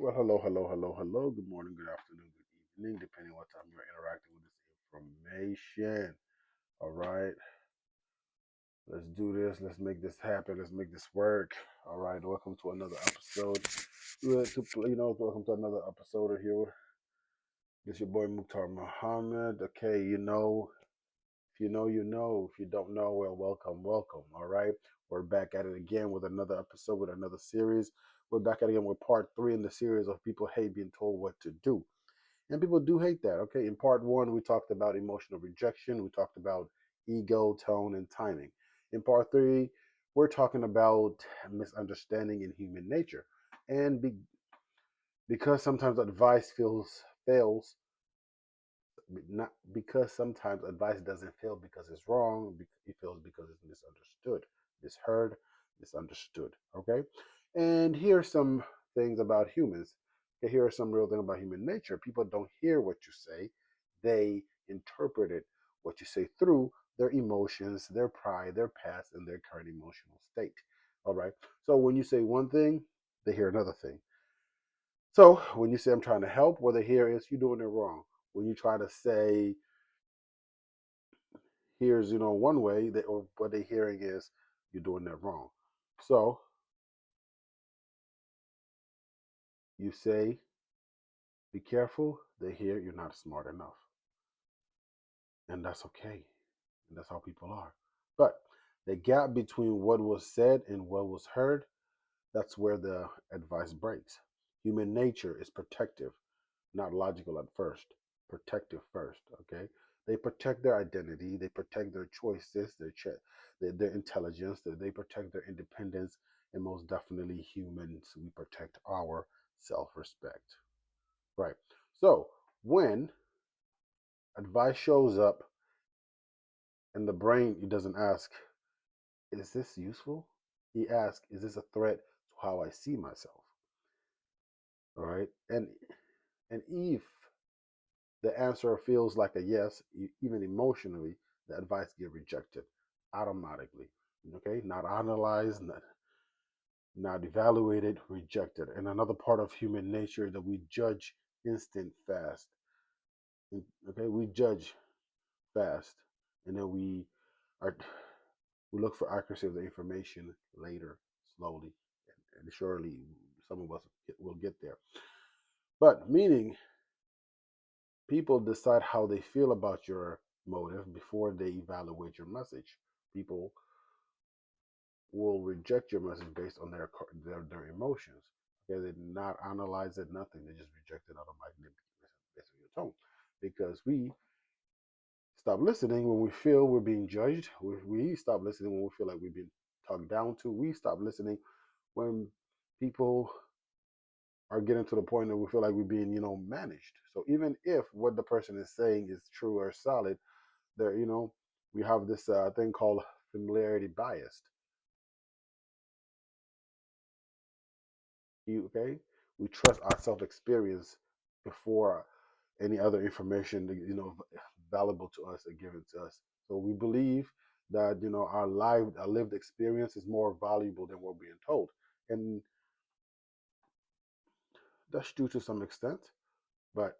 Well, hello. Good morning, good afternoon, good evening, depending what time you're interacting with this information. All right, let's do this. Let's make this happen. Let's make this work. All right, welcome to another episode. Welcome to another episode of here. This your boy Mukhtar Muhammad. Okay, if you know, you know. If you don't know, well, welcome. All right, we're back at it again with another episode, with another series. We're back at it again with part three in the series of people hate being told what to do. And people do hate that. Okay. In part one, we talked about emotional rejection. We talked about ego, tone, and timing. In part three, we're talking about misunderstanding in human nature. And because sometimes advice feels fails, not because sometimes advice doesn't fail because it's wrong, it fails because it's misunderstood, misheard, misunderstood. Okay. And here's some things about humans. Okay, here are some real things about human nature. People don't hear what you say, they interpret it, what you say, through their emotions, their pride, their past, and their current emotional state. All right. So when you say one thing, they hear another thing. So when you say I'm trying to help, what they hear is you're doing it wrong. When you try to say here's one way, or what they're hearing is you're doing that wrong. So you say be careful, they hear you're not smart enough, and that's okay, and that's how people are. But the gap between what was said and what was heard, that's where the advice breaks. Human nature is protective, not logical at first. Protective first, okay? They protect their identity, they protect their choices, their intelligence, they protect their independence, and most definitely humans, we protect our self-respect. Right. So when advice shows up and the brain, it doesn't ask, is this useful? He asks, is this a threat to how I see myself? All right. And if the answer feels like a yes, even emotionally, the advice get rejected automatically. Okay, not analyzed, not evaluated, rejected. And another part of human nature that we judge instant fast. Okay, we judge fast, and then are we look for accuracy of the information later, slowly, and surely some of us will get there. But meaning people decide how they feel about your motive before they evaluate your message. People will reject your message based on their emotions. Okay, they did not analyze it, nothing. They just reject it automatically based on your tone, because we stop listening when we feel we're being judged. We stop listening when we feel like we've been talked down to. We stop listening when people are getting to the point that we feel like we're being, managed. So even if what the person is saying is true or solid, there we have this thing called familiarity bias. Okay, we trust our self experience before any other information valuable to us are given to us. So we believe that our lived experience is more valuable than what we're being told, and that's true to some extent. But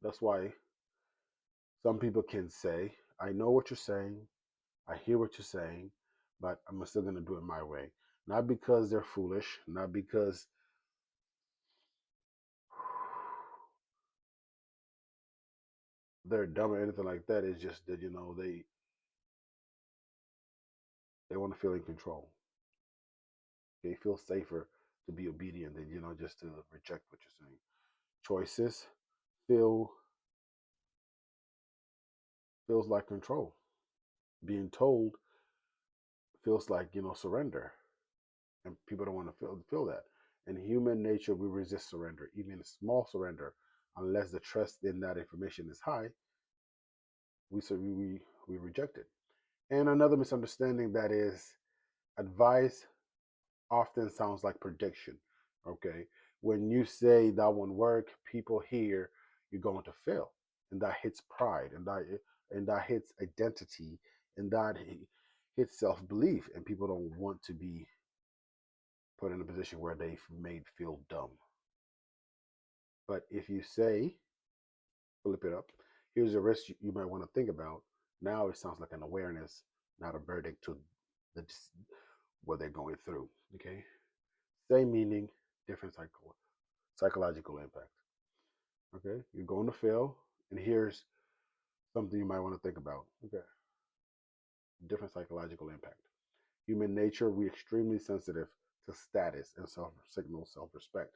that's why some people can say, I know what you're saying, I hear what you're saying, but I'm still going to do it my way. Not because they're foolish, not because they're dumb or anything like that. It's just that, they want to feel in control. They feel safer to be obedient than, just to reject what you're saying. Choices feel feels like control. Being told feels like, surrender. And people don't want to feel that. In human nature, we resist surrender, even small surrender, unless the trust in that information is high. We reject it. And another misunderstanding that is advice often sounds like prediction. Okay, when you say that won't work, people hear you're going to fail, and that hits pride, and that hits identity, and that hits self belief, and people don't want to be put in a position where they made feel dumb. But if you say, flip it up, here's a risk you might want to think about. Now it sounds like an awareness, not a verdict to the what they're going through. Okay, same meaning, different psychological impact. Okay, you're going to fail, and here's something you might want to think about. Okay, different psychological impact. Human nature, we extremely sensitive to status and signal self-respect.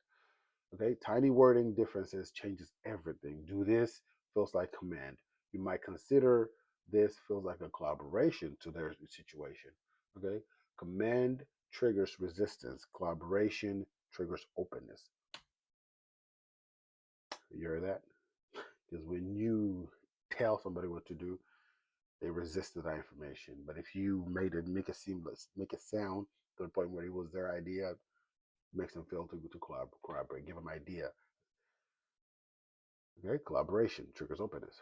Okay, tiny wording differences changes everything. Do this feels like command. You might consider this feels like a collaboration to their situation. Okay, command triggers resistance. Collaboration triggers openness. You hear that? Because when you tell somebody what to do, they resisted that information. But if you made it make it seamless, make it sound to the point where it was their idea, makes them feel to collaborate, give them idea. Okay, collaboration triggers openness.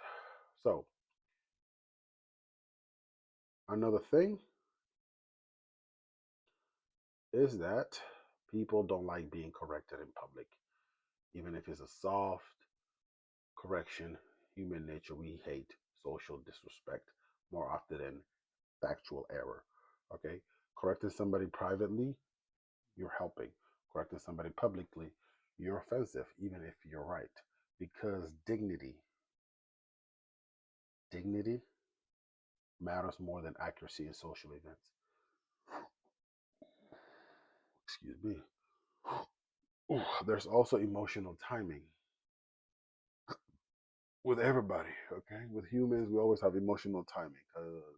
So another thing is that people don't like being corrected in public, even if it's a soft correction. Human nature, we hate social disrespect more often than factual error. Okay, correcting somebody privately, you're helping. Correcting somebody publicly, you're offensive, even if you're right. Because dignity matters more than accuracy in social events. Excuse me. Ooh, there's also emotional timing with everybody. Okay, with humans, we always have emotional timing.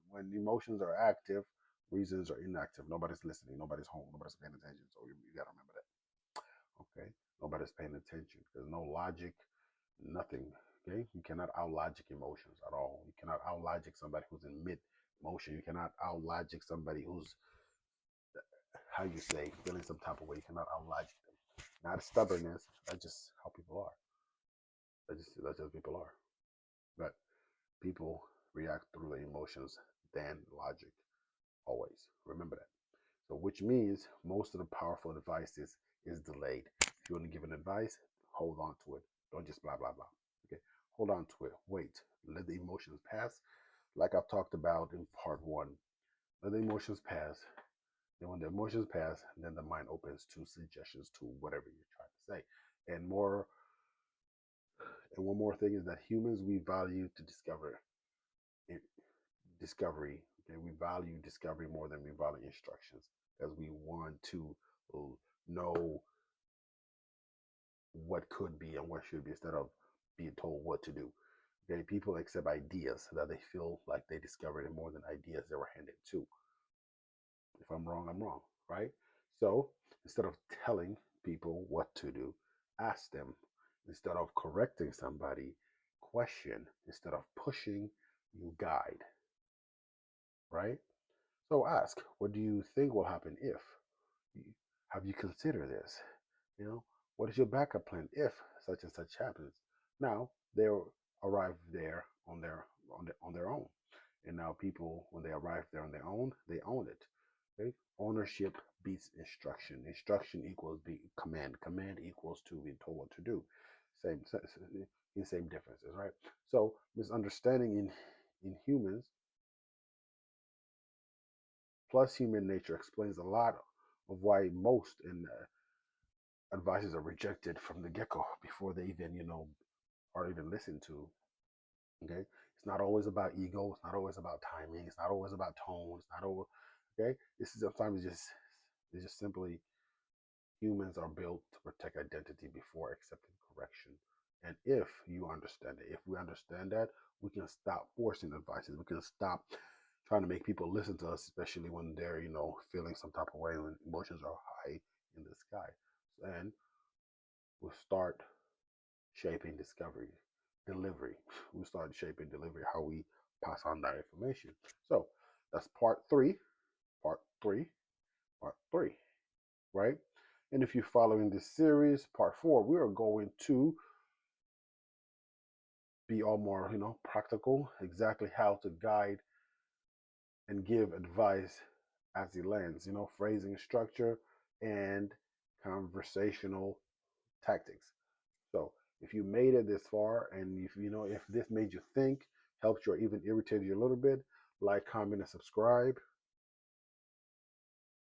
When emotions are active, reasons are inactive. Nobody's listening. Nobody's home. Nobody's paying attention. So you got to remember that. Okay, nobody's paying attention. There's no logic, nothing. Okay, you cannot out logic emotions at all. You cannot out logic somebody who's in mid motion. You cannot out logic somebody who's, how you say, feeling some type of way. You cannot out logic them. Not stubbornness. That's just how people are. That's just people are. But people react through the emotions than logic. Always remember that. So, which means most of the powerful advice is delayed. If you want to give an advice, hold on to it. Don't just blah blah blah. Okay, hold on to it. Wait. Let the emotions pass. Like I've talked about in part one. Let the emotions pass. Then when the emotions pass, then the mind opens to suggestions to whatever you're trying to say. And one more thing is that humans, we value to discovery. Okay, we value discovery more than we value instructions because we want to know what could be and what should be instead of being told what to do. Okay, people accept ideas that they feel like they discovered it more than ideas they were handed to. If I'm wrong, I'm wrong, right? So instead of telling people what to do, ask them. Instead of correcting somebody, question. Instead of pushing, you guide, right? So ask, what do you think will happen if? Have you considered this? You know, what is your backup plan if such and such happens? Now they'll arrive there on their own. And now people, when they arrive there on their own, they own it. Okay? Ownership beats instruction. Instruction equals be command. Command equals to being told what to do. Same differences, right? So misunderstanding in humans plus human nature explains a lot of why most in advices are rejected from the get-go before they even are even listened to. Okay, it's not always about ego, it's not always about timing, it's not always about tone, it's not over. Okay, this is sometimes just it's just simply humans are built to protect identity before accepting correction. And if you understand it, if we understand that, we can stop forcing advices, we can stop trying to make people listen to us, especially when they're feeling some type of way, when emotions are high in the sky. And we'll start shaping discovery, delivery. We start shaping delivery, how we pass on that information. So that's part three, part three, right? And if you're following this series, part four, we are going to be all more, practical, exactly how to guide and give advice as it lands, phrasing structure, and conversational tactics. So if you made it this far, and if you know if this made you think, helped you, or even irritated you a little bit, like, comment, and subscribe.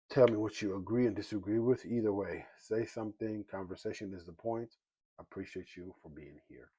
Tell me what you agree and disagree with. Either way, say something. Conversation is the point. I appreciate you for being here.